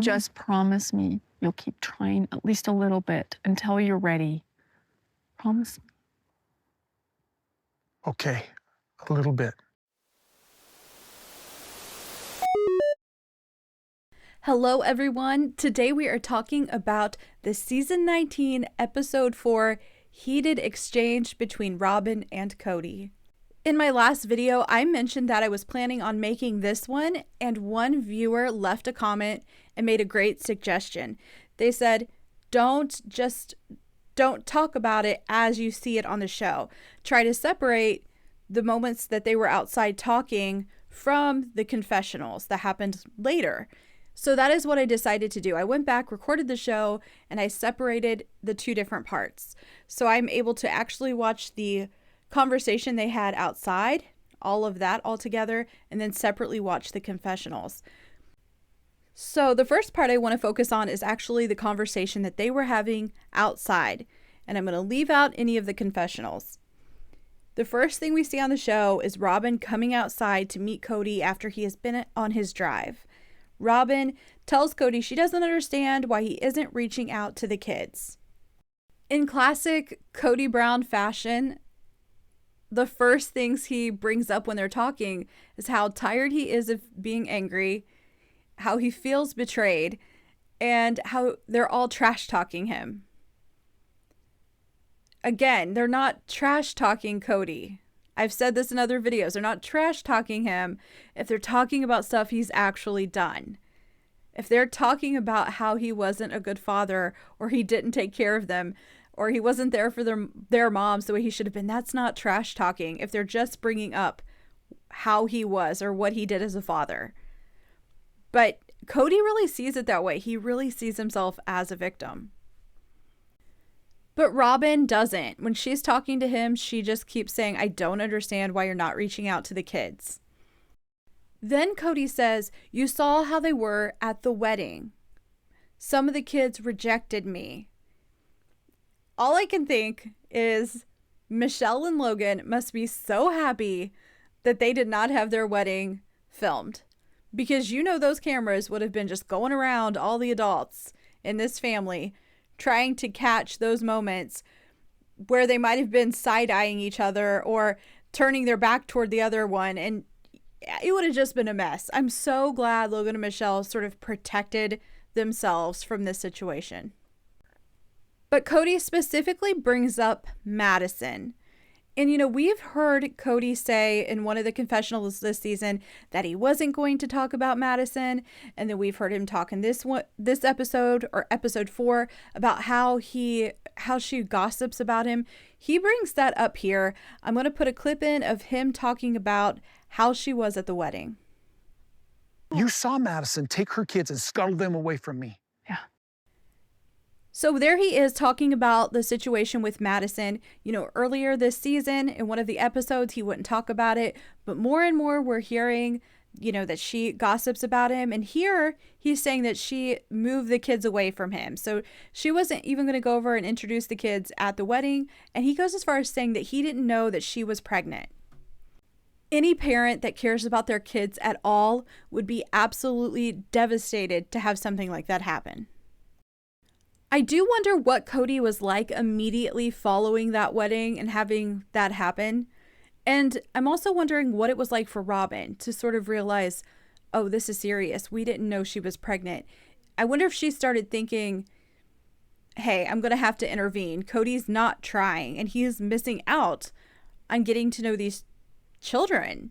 Just promise me you'll keep trying at least a little bit until you're ready. Promise me. Okay, a little bit. Hello everyone, today we are talking about the season 19 episode 4 heated exchange between Robyn and Cody. In my last video, I mentioned that I was planning on making this one, and one viewer left a comment and made a great suggestion. They said, don't talk about it as you see it on the show. Try to separate the moments that they were outside talking from the confessionals that happened later. So that is what I decided to do. I went back, recorded the show, and I separated the two different parts. So I'm able to actually watch the conversation they had outside, all of that all together, and then separately watch the confessionals. So the first part I want to focus on is actually the conversation that they were having outside, and I'm going to leave out any of the confessionals. The first thing we see on the show is Robyn coming outside to meet Cody after he has been on his drive. Robyn tells Cody she doesn't understand why he isn't reaching out to the kids. In classic Kody Brown fashion, the first things he brings up when they're talking is how tired he is of being angry, how he feels betrayed, and how they're all trash talking him. Again, they're not trash talking Cody. I've said this in other videos. They're not trash talking him if they're talking about stuff he's actually done. If they're talking about how he wasn't a good father, or he didn't take care of them, or he wasn't there for their moms the way he should have been, that's not trash talking if they're just bringing up how he was or what he did as a father. But Cody really sees it that way. He really sees himself as a victim. But Robyn doesn't. When she's talking to him, she just keeps saying, I don't understand why you're not reaching out to the kids. Then Cody says, you saw how they were at the wedding. Some of the kids rejected me. All I can think is Michelle and Logan must be so happy that they did not have their wedding filmed. Because you know those cameras would have been just going around all the adults in this family trying to catch those moments where they might have been side-eyeing each other or turning their back toward the other one, and it would have just been a mess. I'm so glad Logan and Michelle sort of protected themselves from this situation. But Cody specifically brings up Madison. And, we've heard Cody say in one of the confessionals this season that he wasn't going to talk about Madison. And then we've heard him talk in this episode, or episode 4, about how she gossips about him. He brings that up here. I'm going to put a clip in of him talking about how she was at the wedding. You saw Madison take her kids and scuttle them away from me. Yeah. So there he is talking about the situation with Madison. Earlier this season in one of the episodes, he wouldn't talk about it, but more and more we're hearing, that she gossips about him. And here he's saying that she moved the kids away from him. So she wasn't even going to go over and introduce the kids at the wedding. And he goes as far as saying that he didn't know that she was pregnant. Any parent that cares about their kids at all would be absolutely devastated to have something like that happen. I do wonder what Cody was like immediately following that wedding and having that happen. And I'm also wondering what it was like for Robyn to sort of realize, oh, this is serious. We didn't know she was pregnant. I wonder if she started thinking, hey, I'm going to have to intervene. Cody's not trying, and he is missing out on getting to know these children.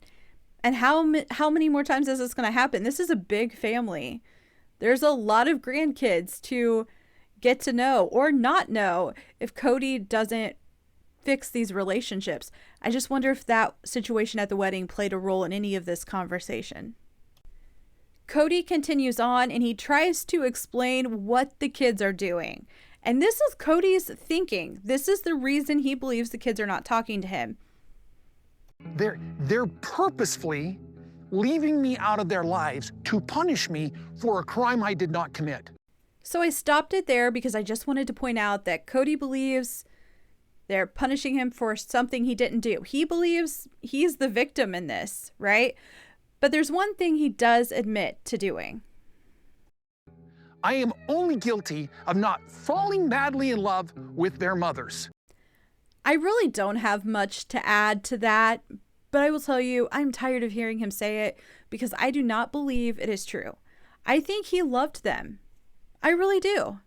And how many more times is this going to happen? This is a big family. There's a lot of grandkids to get to know or not know if Cody doesn't fix these relationships. I just wonder if that situation at the wedding played a role in any of this conversation. Cody continues on and he tries to explain what the kids are doing. And this is Cody's thinking. This is the reason he believes the kids are not talking to him. They're purposefully leaving me out of their lives to punish me for a crime I did not commit. So I stopped it there because I just wanted to point out that Cody believes they're punishing him for something he didn't do. He believes he's the victim in this, right? But there's one thing he does admit to doing. I am only guilty of not falling madly in love with their mothers. I really don't have much to add to that, but I will tell you, I'm tired of hearing him say it because I do not believe it is true. I think he loved them. I really do.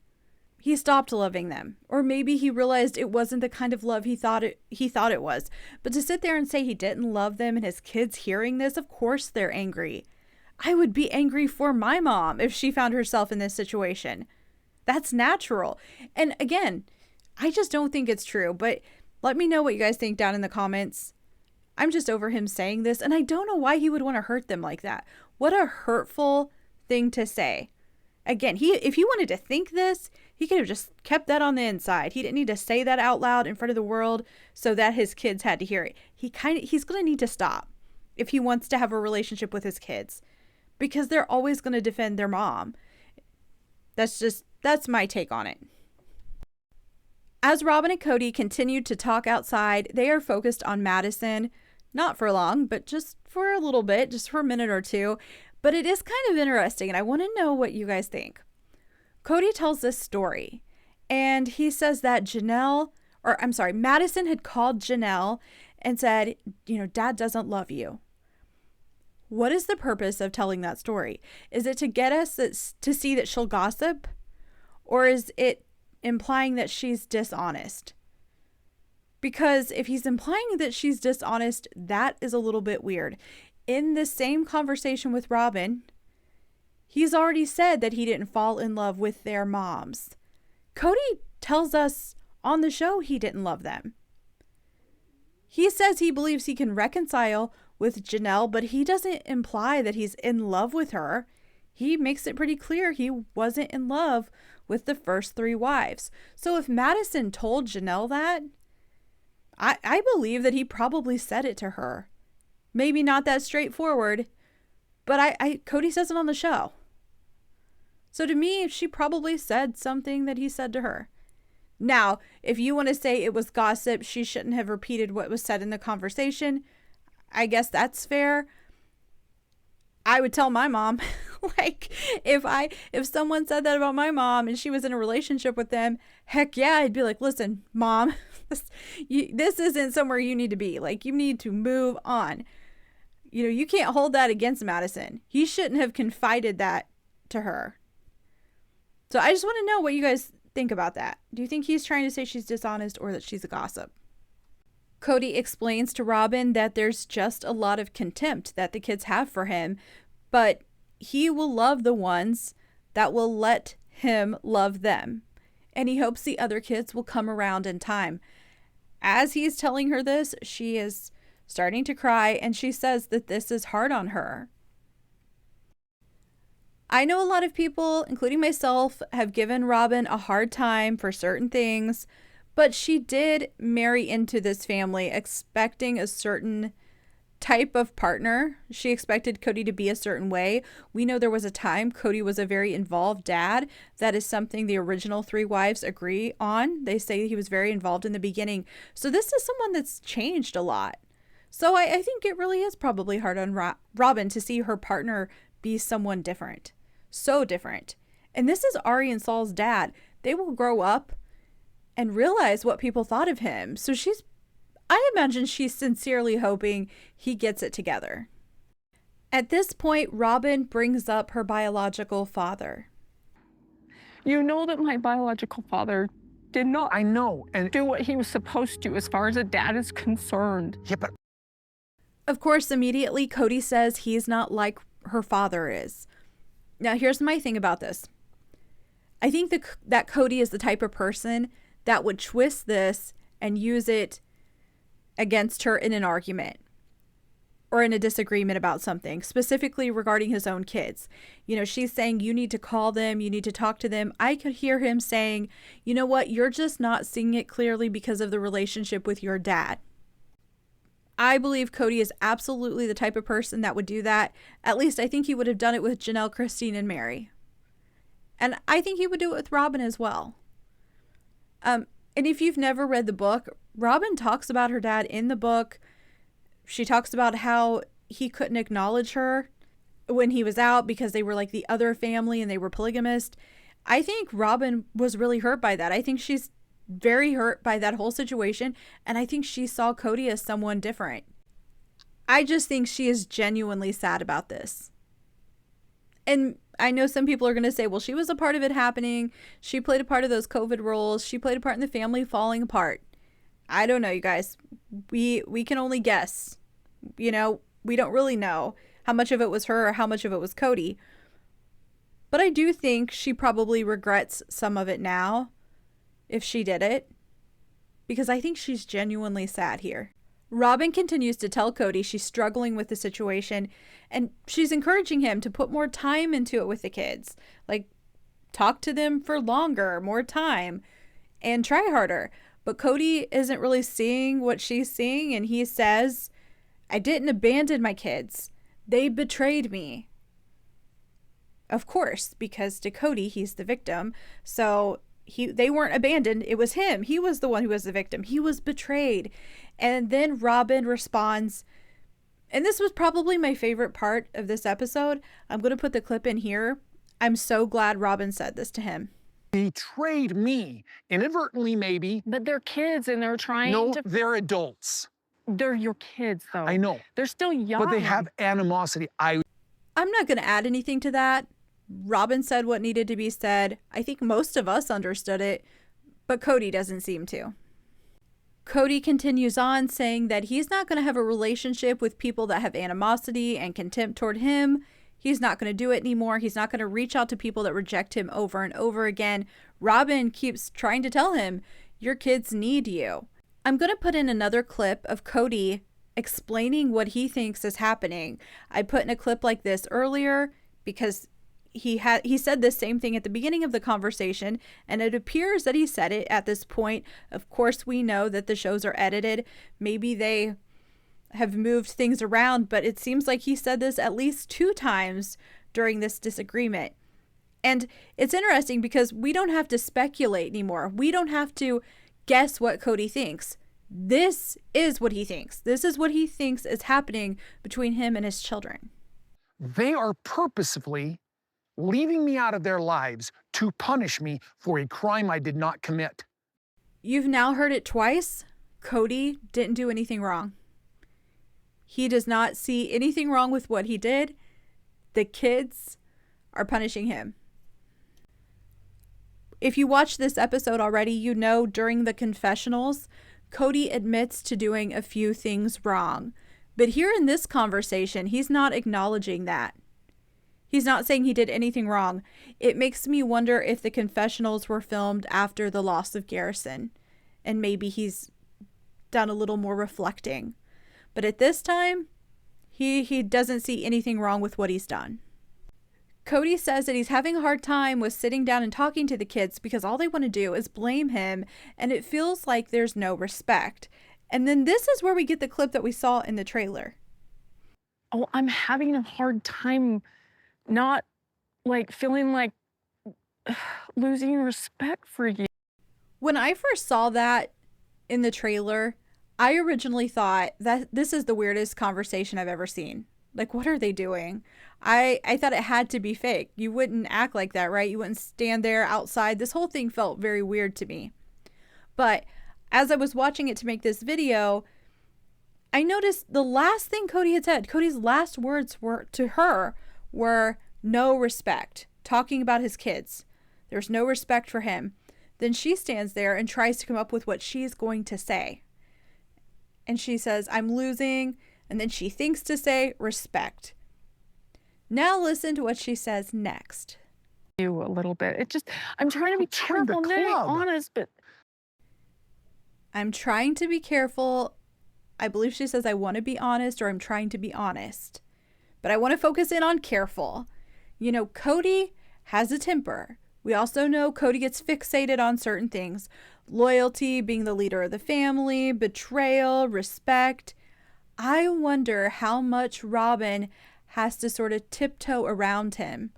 He stopped loving them, or maybe he realized it wasn't the kind of love he thought it was. But to sit there and say he didn't love them and his kids hearing this, of course they're angry. I would be angry for my mom if she found herself in this situation. That's natural. And again, I just don't think it's true, but let me know what you guys think down in the comments. I'm just over him saying this, and I don't know why he would want to hurt them like that. What a hurtful thing to say. Again, if he wanted to think this, he could have just kept that on the inside. He didn't need to say that out loud in front of the world so that his kids had to hear it. He's going to need to stop if he wants to have a relationship with his kids, because they're always going to defend their mom. That's my take on it. As Robyn and Cody continue to talk outside, they are focused on Madison, not for long, but just for a little bit, just for a minute or two. But it is kind of interesting, and I want to know what you guys think. Cody tells this story, and he says that Madison had called Janelle and said, Dad doesn't love you. What is the purpose of telling that story? Is it to get us to see that she'll gossip? Or is it implying that she's dishonest? Because if he's implying that she's dishonest, that is a little bit weird. In the same conversation with Robyn, he's already said that he didn't fall in love with their moms. Cody tells us on the show he didn't love them. He says he believes he can reconcile with Janelle, but he doesn't imply that he's in love with her. He makes it pretty clear he wasn't in love with the first 3 wives. So if Madison told Janelle that, I believe that he probably said it to her. Maybe not that straightforward, but Cody says it on the show. So to me, she probably said something that he said to her. Now, if you want to say it was gossip, she shouldn't have repeated what was said in the conversation, I guess that's fair. I would tell my mom, like, if someone said that about my mom and she was in a relationship with them, heck yeah, I'd be like, listen, Mom, this isn't somewhere you need to be. Like, you need to move on. You can't hold that against Madison. He shouldn't have confided that to her. So I just want to know what you guys think about that. Do you think he's trying to say she's dishonest or that she's a gossip? Cody explains to Robyn that there's just a lot of contempt that the kids have for him, but he will love the ones that will let him love them. And he hopes the other kids will come around in time. As he's telling her this, she is starting to cry, and she says that this is hard on her. I know a lot of people, including myself, have given Robyn a hard time for certain things, but she did marry into this family expecting a certain type of partner. She expected Cody to be a certain way. We know there was a time Cody was a very involved dad. That is something the original 3 wives agree on. They say he was very involved in the beginning. So this is someone that's changed a lot. So I think it really is probably hard on Robyn to see her partner be someone different. So different. And this is Ari and Saul's dad. They will grow up and realize what people thought of him. So I imagine she's sincerely hoping he gets it together. At this point, Robyn brings up her biological father. You know that my biological father did not I know. And do what he was supposed to as far as a dad is concerned. yeah, but Of course, immediately Cody says he's not like her father is. Now, here's my thing about this. I think that Cody is the type of person that would twist this and use it against her in an argument or in a disagreement about something, specifically regarding his own kids. She's saying, you need to call them, you need to talk to them. I could hear him saying, you know what, you're just not seeing it clearly because of the relationship with your dad. I believe Cody is absolutely the type of person that would do that. At least I think he would have done it with Janelle, Christine, and Mary. And I think he would do it with Robyn as well. And if you've never read the book, Robyn talks about her dad in the book. She talks about how he couldn't acknowledge her when he was out because they were like the other family and they were polygamist. I think Robyn was really hurt by that. I think she's very hurt by that whole situation. And I think she saw Kody as someone different. I just think she is genuinely sad about this. And I know some people are going to say, well, she was a part of it happening. She played a part of those COVID roles. She played a part in the family falling apart. I don't know, you guys. We can only guess. We don't really know how much of it was her or how much of it was Kody. But I do think she probably regrets some of it now, if she did it, because I think she's genuinely sad here. Robyn continues to tell Kody she's struggling with the situation, and she's encouraging him to put more time into it with the kids. Like, talk to them for longer, more time, and try harder. But Kody isn't really seeing what she's seeing, and he says, I didn't abandon my kids. They betrayed me. Of course, because to Kody, he's the victim. So they weren't abandoned. It was him. He was the one who was the victim. He was betrayed. And then Robyn responds, and this was probably my favorite part of this episode. I'm going to put the clip in here. I'm so glad Robyn said this to him. Betrayed me, inadvertently maybe. But they're kids and they're trying No, to... they're adults. They're your kids, though. I know. They're still young. But they have animosity. I'm not going to add anything to that. Robyn said what needed to be said. I think most of us understood it, but Kody doesn't seem to. Kody continues on saying that he's not going to have a relationship with people that have animosity and contempt toward him. He's not going to do it anymore. He's not going to reach out to people that reject him over and over again. Robyn keeps trying to tell him, your kids need you. I'm going to put in another clip of Kody explaining what he thinks is happening. I put in a clip like this earlier because he said the same thing at the beginning of the conversation, and it appears that he said it at this point. Of course, we know that the shows are edited. Maybe they have moved things around, but it seems like he said this at least 2 times during this disagreement. And it's interesting because we don't have to speculate anymore. We don't have to guess what Kody thinks. This is what he thinks. This is what he thinks is happening between him and his children. They are purposefully leaving me out of their lives to punish me for a crime I did not commit. You've now heard it twice. Kody didn't do anything wrong. He does not see anything wrong with what he did. The kids are punishing him. If you watched this episode already, you know during the confessionals, Kody admits to doing a few things wrong. But here in this conversation, he's not acknowledging that. He's not saying he did anything wrong. It makes me wonder if the confessionals were filmed after the loss of Garrison, and maybe he's done a little more reflecting. But at this time, he doesn't see anything wrong with what he's done. Kody says that he's having a hard time with sitting down and talking to the kids because all they want to do is blame him, and it feels like there's no respect. And then this is where we get the clip that we saw in the trailer. Oh, I'm having a hard time not feeling like losing respect for you. When I first saw that in the trailer, I originally thought that this is the weirdest conversation I've ever seen. Like, what are they doing? I thought it had to be fake. You wouldn't act like that, right? You wouldn't stand there outside. This whole thing felt very weird to me. But as I was watching it to make this video, I noticed the last thing Kody had said, Kody's last words were to her were no respect, talking about his kids. There's no respect for him. Then she stands there and tries to come up with what she's going to say. And she says, I'm losing. And then she thinks to say respect. Now listen to what she says next. You a little bit. I'm trying to be careful. I'm being honest, but I'm trying to be careful. I believe she says I want to be honest, or I'm trying to be honest. But I want to focus in on careful. You know, Kody has a temper. We also know Kody gets fixated on certain things. Loyalty, being the leader of the family, betrayal, respect. I wonder how much Robyn has to sort of tiptoe around him.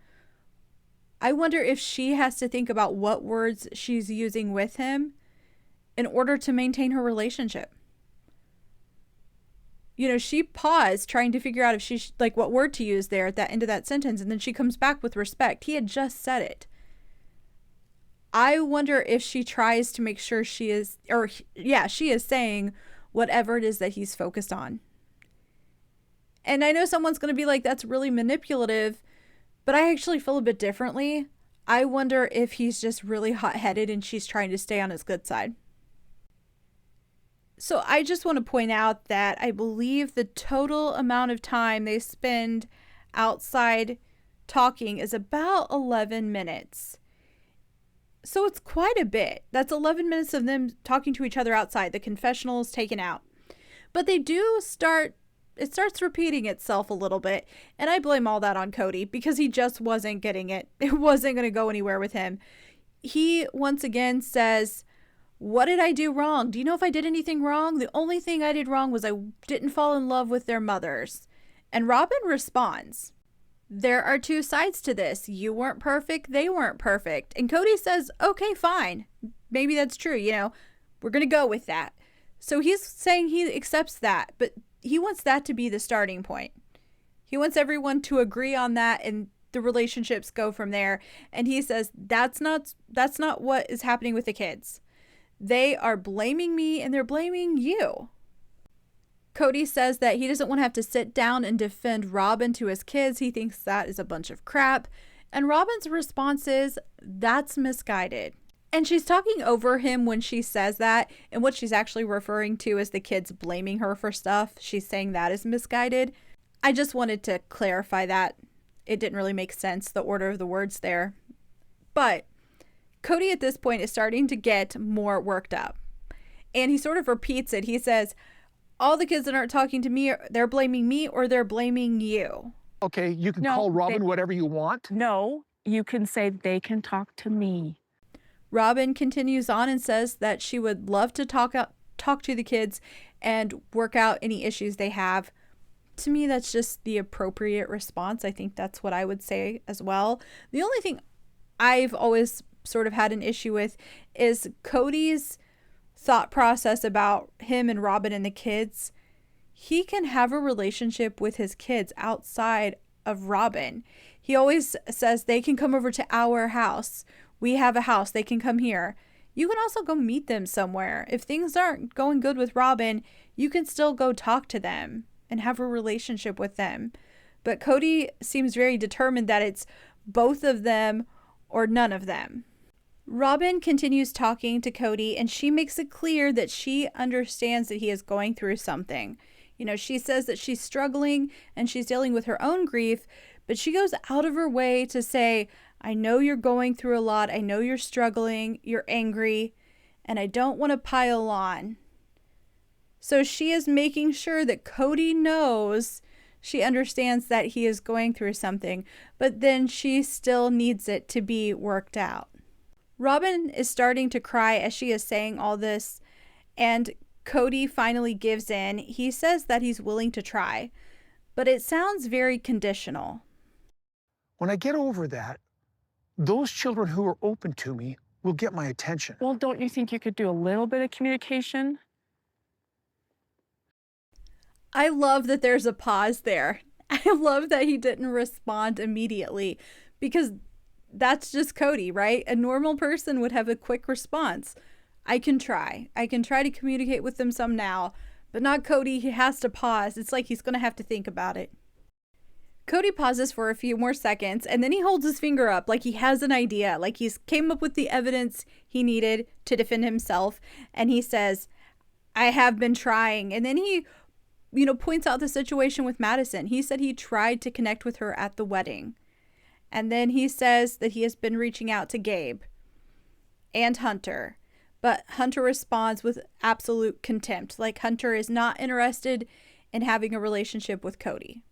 I wonder if she has to think about what words she's using with him in order to maintain her relationship. You know, she paused trying to figure out if she, what word to use there at that end of that sentence, and then she comes back with respect. He had just said it. I wonder if she tries to make sure she is, or yeah, she is saying whatever it is that he's focused on. And I know someone's going to be like, that's really manipulative, but I actually feel a bit differently. I wonder if he's just really hot-headed and she's trying to stay on his good side. So I just want to point out that I believe the total amount of time they spend outside talking is about 11 minutes. So it's quite a bit. That's 11 minutes of them talking to each other outside. The confessional is taken out. But they do start, it starts repeating itself a little bit. And I blame all that on Cody because he just wasn't getting it. It wasn't going to go anywhere with him. He once again says, "What did I do wrong? Do you know if I did anything wrong? The only thing I did wrong was I didn't fall in love with their mothers." And Robyn responds, "There are two sides to this. You weren't perfect. They weren't perfect." And Cody says, "Okay, fine. Maybe that's true. We're going to go with that." So he's saying he accepts that, but he wants that to be the starting point. He wants everyone to agree on that and the relationships go from there. And he says, that's not what is happening with the kids. They are blaming me and they're blaming you. Cody says that he doesn't want to have to sit down and defend Robyn to his kids. He thinks that is a bunch of crap. And Robyn's response is, "That's misguided." And she's talking over him when she says that. And what she's actually referring to is the kids blaming her for stuff. She's saying that is misguided. I just wanted to clarify that. It didn't really make sense, the order of the words there. But Cody at this point is starting to get more worked up. And he sort of repeats it. He says, "All the kids that aren't talking to me, they're blaming me or they're blaming you." Okay, you can No, call Robyn whatever you want. No, you can say they can talk to me. Robyn continues on and says that she would love to talk to the kids and work out any issues they have. To me, that's just the appropriate response. I think that's what I would say as well. The only thing I've always sort of had an issue with is Cody's thought process about him and Robyn and the kids. He can have a relationship with his kids outside of Robyn. He always says they can come over to our house. We have a house. They can come here. You can also go meet them somewhere. If things aren't going good with Robyn, you can still go talk to them and have a relationship with them. But Cody seems very determined that it's both of them or none of them. Robyn continues talking to Cody and she makes it clear that she understands that he is going through something. She says that she's struggling and she's dealing with her own grief, but she goes out of her way to say, "I know you're going through a lot. I know you're struggling. You're angry, and I don't want to pile on." So she is making sure that Cody knows she understands that he is going through something, but then she still needs it to be worked out. Robyn is starting to cry as she is saying all this, and Cody finally gives in. He says that he's willing to try, but it sounds very conditional. When I get over that, those children who are open to me will get my attention. Well, don't you think you could do a little bit of communication? I love that there's a pause there. I love that he didn't respond immediately because that's just Cody, right? A normal person would have a quick response. I can try to communicate with them some now, but not Cody. He has to pause. It's like he's going to have to think about it. Cody pauses for a few more seconds and then he holds his finger up like he has an idea, like he's came up with the evidence he needed to defend himself. And he says, "I have been trying." And then he, points out the situation with Madison. He said he tried to connect with her at the wedding. And then he says that he has been reaching out to Gabe and Hunter. But Hunter responds with absolute contempt, like Hunter is not interested in having a relationship with Cody.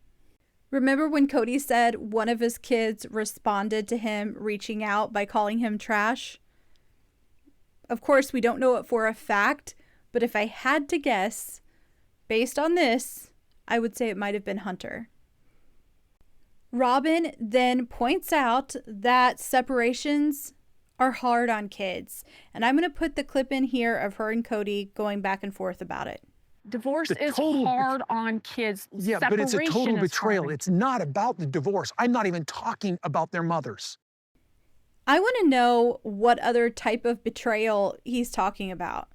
Remember when Cody said one of his kids responded to him reaching out by calling him trash? Of course, we don't know it for a fact, but if I had to guess, based on this, I would say it might have been Hunter. Robyn then points out that separations are hard on kids. And I'm going to put the clip in here of her and Cody going back and forth about it. Divorce is hard on kids. Yeah, but it's a total Separation is betrayal. hard. It's not about the divorce. I'm not even talking about their mothers. I want to know what other type of betrayal he's talking about.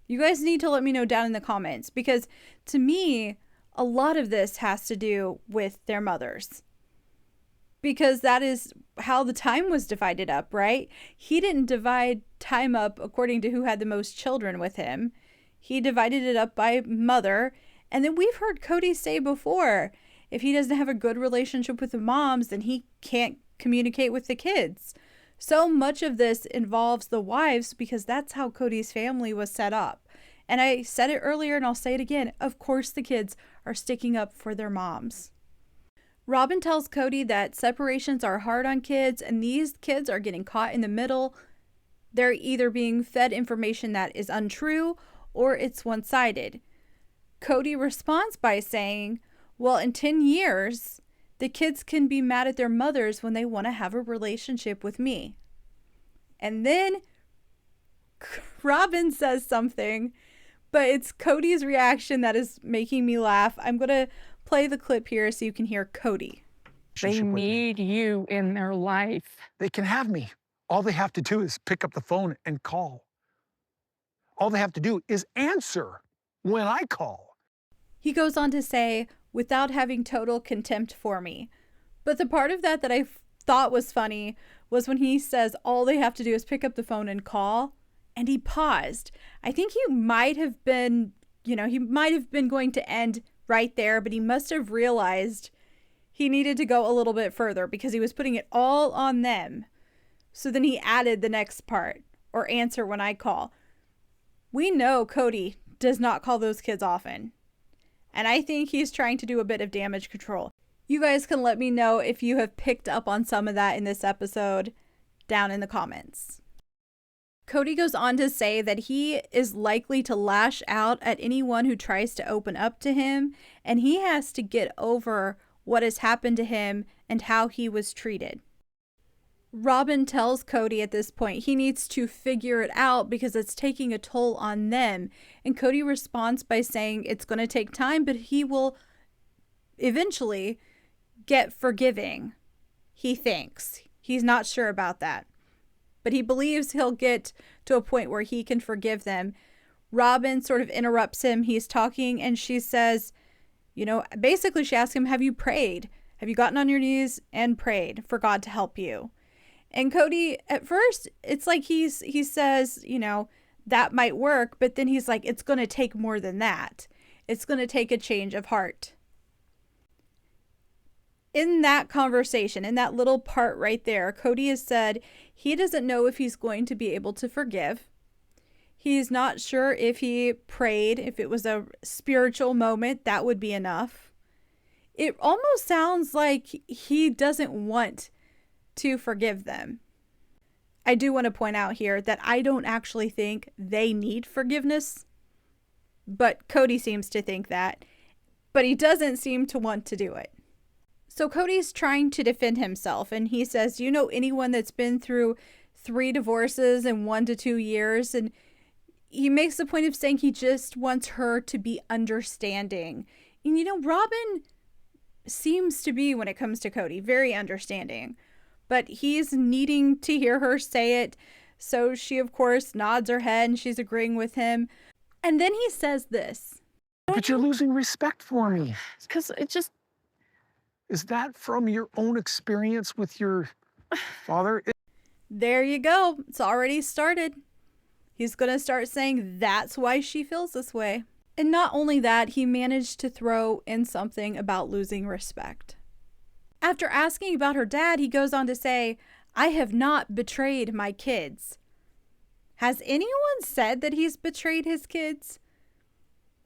You guys need to let me know down in the comments, because to me, a lot of this has to do with their mothers. Because that is how the time was divided up, right? He didn't divide time up according to who had the most children with him. He divided it up by mother. And then we've heard Cody say before, if he doesn't have a good relationship with the moms, then he can't communicate with the kids. So much of this involves the wives, because that's how Cody's family was set up. And I said it earlier and I'll say it again. Of course the kids are sticking up for their moms. Robyn tells Cody that separations are hard on kids, and these kids are getting caught in the middle. They're either being fed information that is untrue or it's one-sided. Cody responds by saying, well, in 10 years, the kids can be mad at their mothers when they want to have a relationship with me. And then Robyn says something, but it's Cody's reaction that is making me laugh. I'm going to play the clip here so you can hear Cody. They need you in their life. They can have me. All they have to do is pick up the phone and call. All they have to do is answer when I call. He goes on to say, without having total contempt for me. But the part of that that I thought was funny was when he says all they have to do is pick up the phone and call, and he paused. I think he might have been, he might have been going to end right there, but he must have realized he needed to go a little bit further because he was putting it all on them. So then he added the next part, or answer when I call. We know Cody does not call those kids often. And I think he's trying to do a bit of damage control. You guys can let me know if you have picked up on some of that in this episode down in the comments. Cody goes on to say that he is likely to lash out at anyone who tries to open up to him, and he has to get over what has happened to him and how he was treated. Robyn tells Cody at this point he needs to figure it out because it's taking a toll on them, and Cody responds by saying it's going to take time, but he will eventually get forgiving. He thinks. He's not sure about that, but he believes he'll get to a point where he can forgive them. Robyn sort of interrupts him. He's talking and she says, basically she asks him, have you prayed? Have you gotten on your knees and prayed for God to help you? And Cody, at first, it's like he says, that might work, but then he's like, it's going to take more than that. It's going to take a change of heart. In that conversation, in that little part right there, Cody has said he doesn't know if he's going to be able to forgive. He's not sure if he prayed, if it was a spiritual moment, that would be enough. It almost sounds like he doesn't want to forgive them. I do want to point out here that I don't actually think they need forgiveness, but Cody seems to think that, but he doesn't seem to want to do it. So Cody's trying to defend himself, and he says, do you know anyone that's been through 3 divorces in 1 to 2 years? And he makes the point of saying he just wants her to be understanding. And Robyn seems to be, when it comes to Cody, very understanding. But he's needing to hear her say it. So she, of course, nods her head and she's agreeing with him. And then he says this. But you're losing respect for me. Because it just... Is that from your own experience with your father? There you go. It's already started. He's going to start saying that's why she feels this way. And not only that, he managed to throw in something about losing respect. After asking about her dad, he goes on to say, I have not betrayed my kids. Has anyone said that he's betrayed his kids?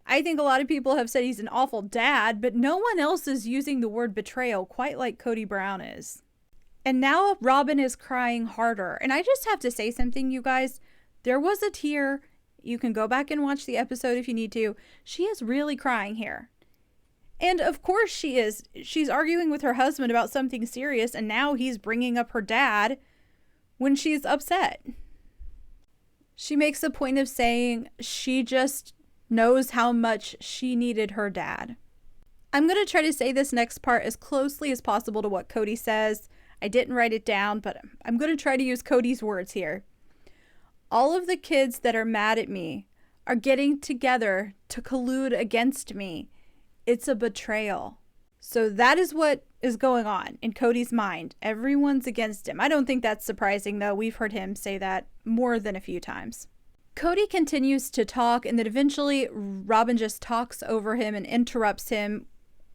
I think a lot of people have said he's an awful dad, but no one else is using the word betrayal quite like Kody Brown is. And now Robyn is crying harder. And I just have to say something, you guys. There was a tear. You can go back and watch the episode if you need to. She is really crying here. And of course she is. She's arguing with her husband about something serious, and now he's bringing up her dad when she's upset. She makes a point of saying she just knows how much she needed her dad. I'm going to try to say this next part as closely as possible to what Cody says. I didn't write it down, but I'm going to try to use Cody's words here. All of the kids that are mad at me are getting together to collude against me. It's a betrayal. So that is what is going on in Cody's mind. Everyone's against him. I don't think that's surprising, though. We've heard him say that more than a few times. Cody continues to talk, and then eventually Robyn just talks over him and interrupts him,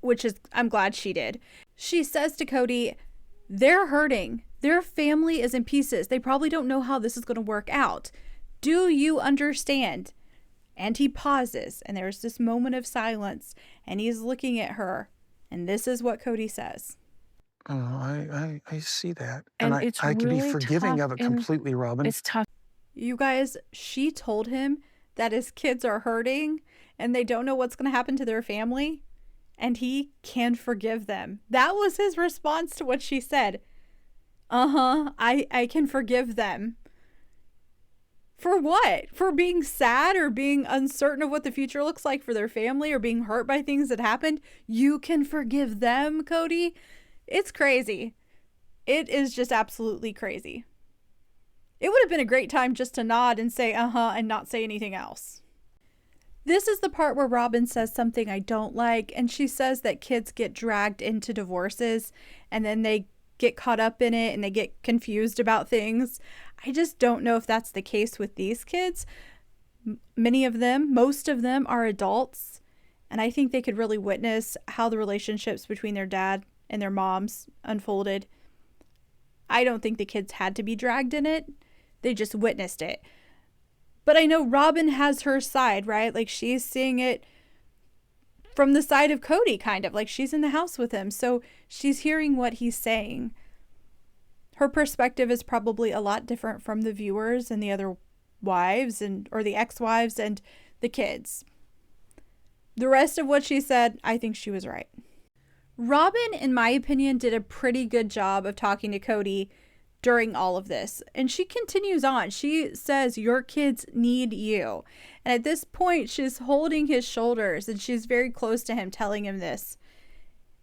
which is, I'm glad she did. She says to Cody, they're hurting. Their family is in pieces. They probably don't know how this is going to work out. Do you understand? And he pauses, and there's this moment of silence, and he's looking at her, and this is what Cody says. Oh, I see that. And I it's can be really forgiving tough of it completely, Robyn. It's tough. You guys, she told him that his kids are hurting and they don't know what's going to happen to their family, and he can forgive them. That was his response to what she said. I can forgive them. For what? For being sad or being uncertain of what the future looks like for their family or being hurt by things that happened? You can forgive them, Cody? It's crazy. It is just absolutely crazy. It would have been a great time just to nod and say, and not say anything else. This is the part where Robyn says something I don't like, and she says that kids get dragged into divorces and then they get caught up in it and they get confused about things. I just don't know if that's the case with these kids. Many of them, most of them are adults, and I think they could really witness how the relationships between their dad and their moms unfolded. I don't think the kids had to be dragged in it. They just witnessed it. But I know Robyn has her side, right? Like, she's seeing it from the side of Cody, kind of. Like, she's in the house with him, so she's hearing what he's saying. Her perspective is probably a lot different from the viewers and the other wives or the ex-wives and the kids. The rest of what she said, I think she was right. Robyn, in my opinion, did a pretty good job of talking to Cody during all of this. And she continues on. She says, your kids need you. And at this point, she's holding his shoulders and she's very close to him, telling him this.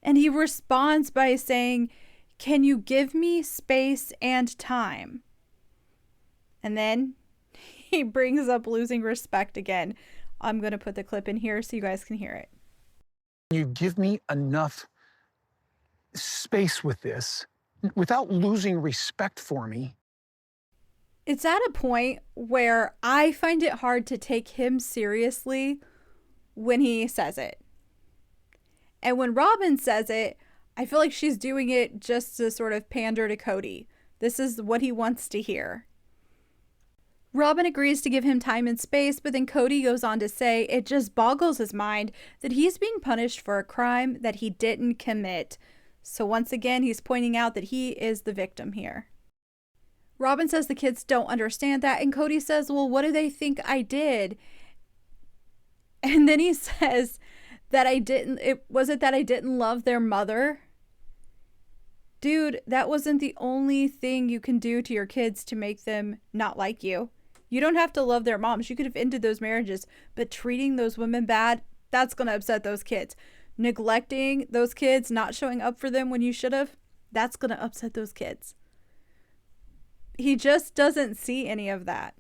And he responds by saying, can you give me space and time? And then he brings up losing respect again. I'm going to put the clip in here so you guys can hear it. You give me enough space with this without losing respect for me. It's at a point where I find it hard to take him seriously when he says it. And when Robyn says it, I feel like she's doing it just to sort of pander to Cody. This is what he wants to hear. Robyn agrees to give him time and space, but then Cody goes on to say it just boggles his mind that he's being punished for a crime that he didn't commit. So once again, he's pointing out that he is the victim here. Robyn says the kids don't understand that, and Cody says, well, what do they think I did? And then he says that I didn't love their mother? Dude, that wasn't the only thing you can do to your kids to make them not like you. You don't have to love their moms. You could have ended those marriages, but treating those women bad, that's going to upset those kids. Neglecting those kids, not showing up for them when you should have, that's going to upset those kids. He just doesn't see any of that.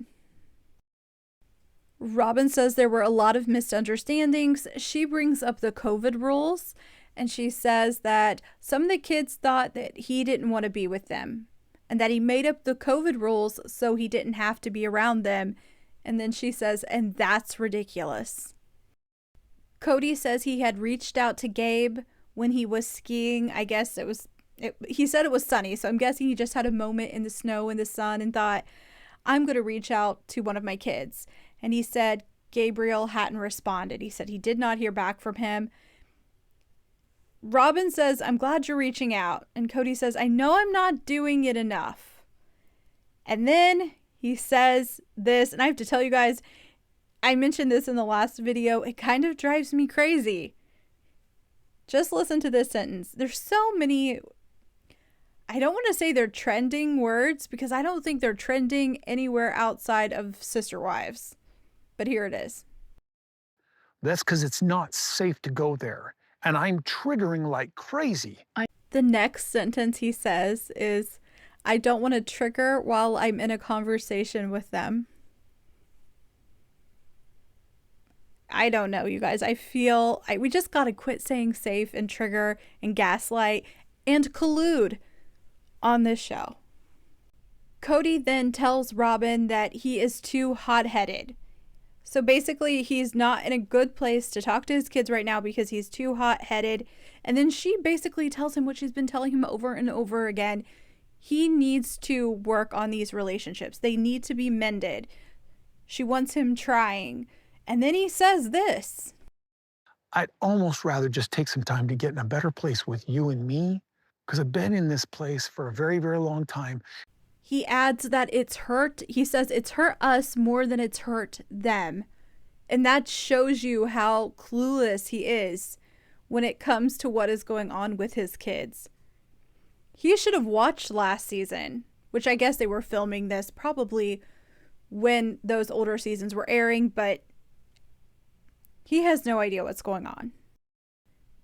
Robyn says there were a lot of misunderstandings. She brings up the COVID rules, and she says that some of the kids thought that he didn't want to be with them and that he made up the COVID rules so he didn't have to be around them. And then she says, and that's ridiculous. Cody says he had reached out to Gabe when he was skiing. I guess he said it was sunny, so I'm guessing he just had a moment in the snow and the sun and thought, I'm going to reach out to one of my kids. And he said Gabriel hadn't responded. He said he did not hear back from him. Robyn says, I'm glad you're reaching out. And Cody says, I know I'm not doing it enough. And then he says this, and I have to tell you guys, I mentioned this in the last video. It kind of drives me crazy. Just listen to this sentence. There's so many, I don't want to say they're trending words because I don't think they're trending anywhere outside of Sister Wives. But here it is. That's because it's not safe to go there. And I'm triggering like crazy. The next sentence he says is, I don't want to trigger while I'm in a conversation with them. I don't know, you guys. I feel we just got to quit saying safe and trigger and gaslight and collude on this show. Cody then tells Robyn that he is too hot-headed. So basically, he's not in a good place to talk to his kids right now because he's too hot-headed. And then she basically tells him what she's been telling him over and over again. He needs to work on these relationships. They need to be mended. She wants him trying. And then he says this. I'd almost rather just take some time to get in a better place with you and me, because I've been in this place for a very, very long time. He adds that it's hurt. He says it's hurt us more than it's hurt them. And that shows you how clueless he is when it comes to what is going on with his kids. He should have watched last season, which I guess they were filming this probably when those older seasons were airing, but he has no idea what's going on.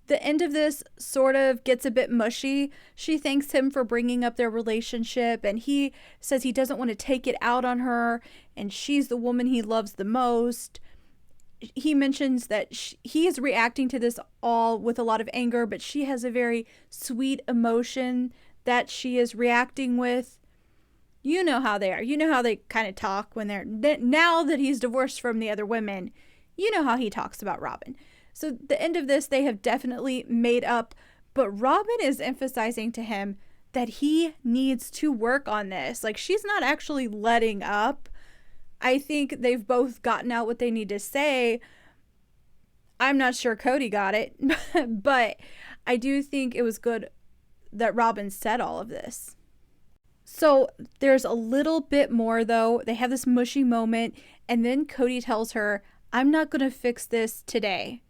The end of this sort of gets a bit mushy. She thanks him for bringing up their relationship, and he says he doesn't want to take it out on her, and she's the woman he loves the most. He mentions that he is reacting to this all with a lot of anger, but she has a very sweet emotion that she is reacting with. You know how they are. You know how they kind of talk when now that he's divorced from the other women. You know how he talks about Robyn. So the end of this, they have definitely made up, but Robyn is emphasizing to him that he needs to work on this. Like, she's not actually letting up. I think they've both gotten out what they need to say. I'm not sure Cody got it, but I do think it was good that Robyn said all of this. So there's a little bit more, though. They have this mushy moment, and then Cody tells her, I'm not going to fix this today.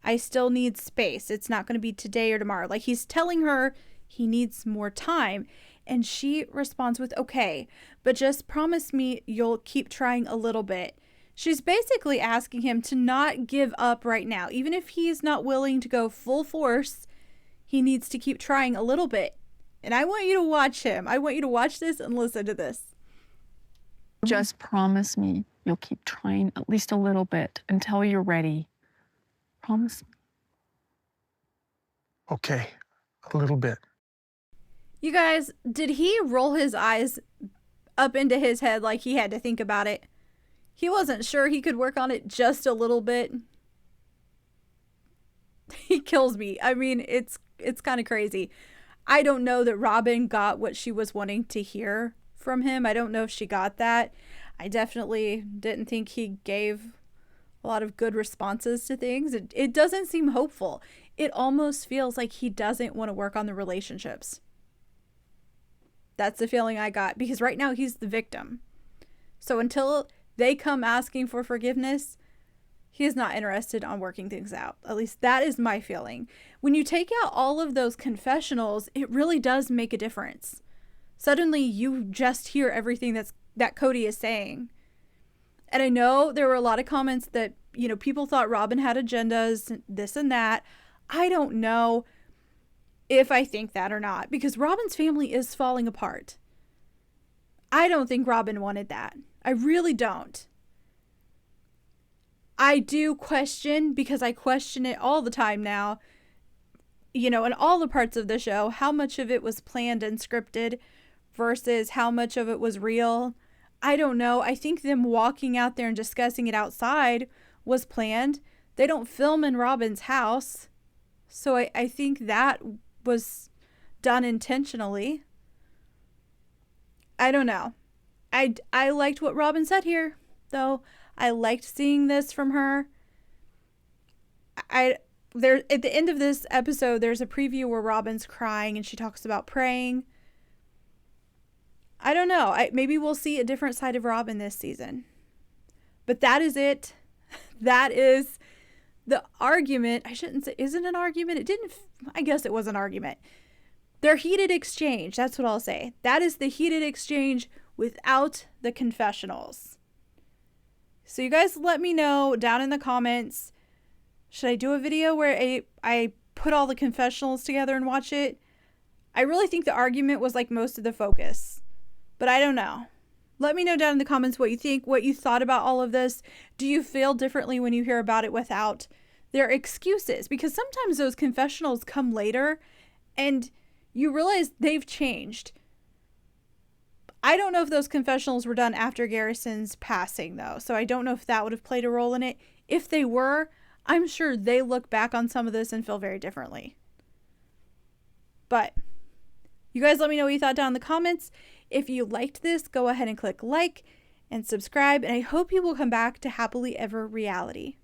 I still need space. It's not going to be today or tomorrow. Like, he's telling her he needs more time. And she responds with, okay, but just promise me you'll keep trying a little bit. She's basically asking him to not give up right now. Even if he's not willing to go full force, he needs to keep trying a little bit. And I want you to watch him. I want you to watch this and listen to this. Just promise me you'll keep trying at least a little bit until you're ready. Promise me. Okay, a little bit. You guys, did he roll his eyes up into his head like he had to think about it? He wasn't sure he could work on it just a little bit. He kills me. I mean, it's kind of crazy. I don't know that Robyn got what she was wanting to hear from him. I don't know if she got that. I definitely didn't think he gave a lot of good responses to things. It doesn't seem hopeful. It almost feels like he doesn't want to work on the relationships. That's the feeling I got, because right now he's the victim. So until they come asking for forgiveness, he is not interested on working things out. At least that is my feeling. When you take out all of those confessionals, it really does make a difference. Suddenly you just hear everything that Cody is saying. And I know there were a lot of comments that, people thought Robyn had agendas, this and that. I don't know if I think that or not, because Robyn's family is falling apart. I don't think Robyn wanted that. I really don't. I do question, because I question it all the time now, in all the parts of the show, how much of it was planned and scripted versus how much of it was real. I don't know. I think them walking out there and discussing it outside was planned. They don't film in Robyn's house. So I think that was done intentionally. I don't know. I liked what Robyn said here, though. I liked seeing this from her. At the end of this episode, there's a preview where Robyn's crying and she talks about praying. I don't know. Maybe we'll see a different side of Robyn this season. But that is it. That is the argument. I shouldn't say, is it an argument? I guess it was an argument. Their heated exchange. That's what I'll say. That is the heated exchange without the confessionals. So you guys let me know down in the comments. Should I do a video where I put all the confessionals together and watch it? I really think the argument was like most of the focus, but I don't know. Let me know down in the comments what you think, what you thought about all of this. Do you feel differently when you hear about it without their excuses? Because sometimes those confessionals come later and you realize they've changed. I don't know if those confessionals were done after Garrison's passing, though, so I don't know if that would have played a role in it. If they were, I'm sure they look back on some of this and feel very differently. But you guys let me know what you thought down in the comments. If you liked this, go ahead and click like and subscribe, and I hope you will come back to Happily Ever Reality.